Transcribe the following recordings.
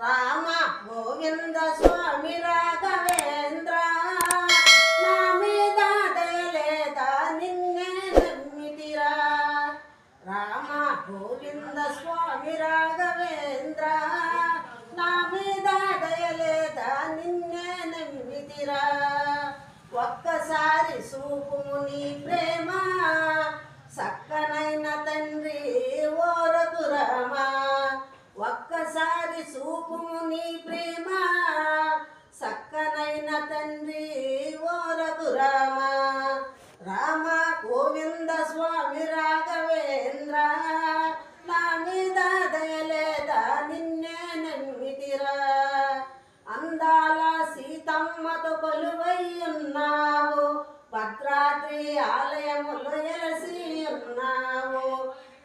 రామ గోవింద స్వామి రాఘవేంద్ర నా మీద దయలేదా నిన్నే నమ్మితిరా. రామ గోవింద స్వామి రాఘవేంద్ర నా మీద దయలేదా నిన్నే నమ్మితిరా. ఒక్కసారి చూపుము నీ ప్రేమ సక్కనైన తండ్రి ఓ రఘురామ. ఒక్కసారి చూపుము నీ ప్రేమ సక్కనైన తండ్రి ఓ రఘురామ. రామ గోవింద స్వామి రాఘవేంద్ర నా మీద దయలేదా నిన్నే నమ్మితిరా. అందాల సీతమ్మతో కొలువై ఉన్నావు, భద్రాద్రి ఆలయములో ఎలసి ఉన్నావు.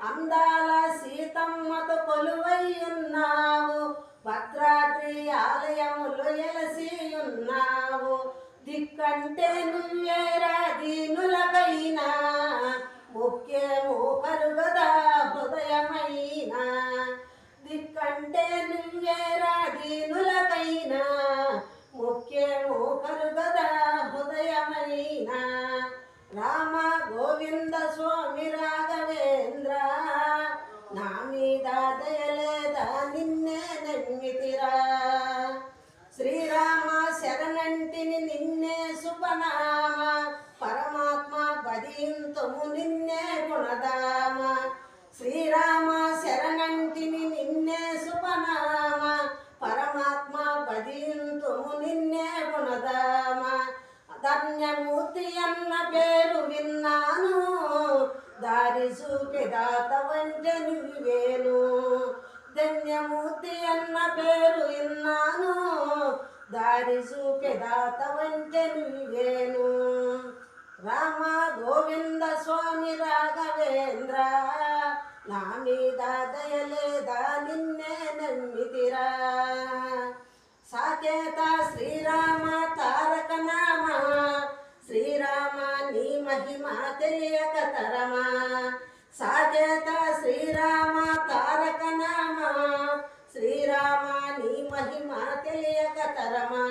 అందాల సీతమ్మతో కొలువై ఉన్నావు, భద్రాద్రి ఆలయములో ఎలసి ఉన్నావు. దిక్కంటే నువ్వేరా దీనులకైనా ముఖ్యము కరుగదా హృదయమైనా. దిక్కంటే నువ్వేరా దీనులకైనా ముఖ్యము కరుగదా హృదయమైనా. రామ గోవింద స్వామి రాఘవేంద్ర నా మీద దయలేదా నిన్నే నమ్మితిరా. శ్రీరామ శరణంటిని నిన్నే శుభనామ, పరమాత్మ భజింతుము నిన్నే గుణదామ. శ్రీరామ శరణంటిని నిన్నే శుభనామ, పరమాత్మ భజింతుము నిన్నే గుణదామ. ధన్యమూర్తి అన్న పేరు విన్నాను, దారి చూపెదాత వంటే నువ్వేను. ధన్యమూర్తి అన్న పేరు విన్నాను, దారి చూపెదాత వంటే నువ్వేను. రామ గోవింద స్వామి రాఘవేంద్ర నా మీద దయలేదా నిన్నే నమ్మితిరా. సాకేత శ్రీరామ తారక నామ, శ్రీరామ నీ మహిమ తెలియక తరమా. సాకేత శ్రీరామ తారక నామ, శ్రీరామ నీ మహిమ తెలియక తరమా.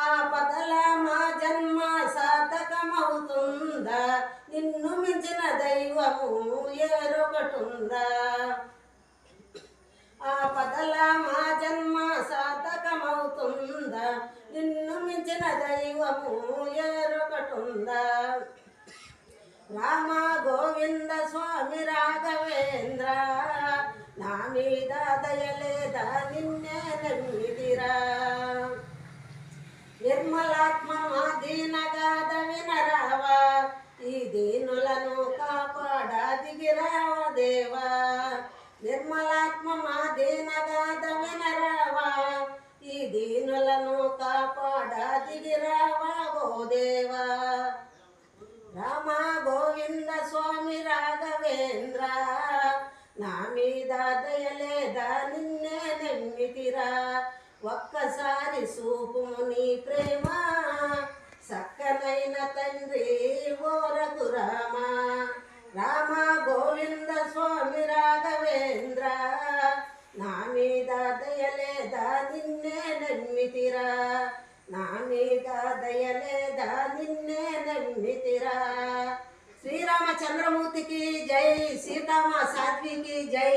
ఆ పదల మా జన్మ సార్థకమవుతుందా, నిన్ను మించిన దైవము ఏరొకటుందా. ఆ పదల మా జన్మ సార్థకమవుతుందా, నిన్ను మించిన దైవము ఏరొకటుందా. రామ గోవింద స్వామి రాఘవేంద్ర నా మీద దయలేదా నిన్నే నమ్మితిరా. నిర్మలాత్మ మా దీనగాథ వినరావా, ఈ దీనులను కాపాడా దిగిరావా దేవా. నిర్మలాత్మ మా దీనగాథ వినరావా, ఈ దీనులను కాపాడా దిగిరావా ఓ దేవా. రామ గోవింద స్వామి రాఘవేంద్ర నా మీద దయలేదా నిన్నే నమ్మితిరా. ఒక్కసారి చూపుము నీ ప్రేమ సక్కనైన తండ్రి ఓ రఘురామ. రామ గోవింద స్వామి రాఘవేంద్ర నా మీద దయలేదా నిన్నే నమ్మితిరా. నా మీద దయలేదా నిన్నే నమ్మితిరా. శ్రీరామచంద్రమూర్తికి జై, సీతమ్మ సాధ్వికి జై.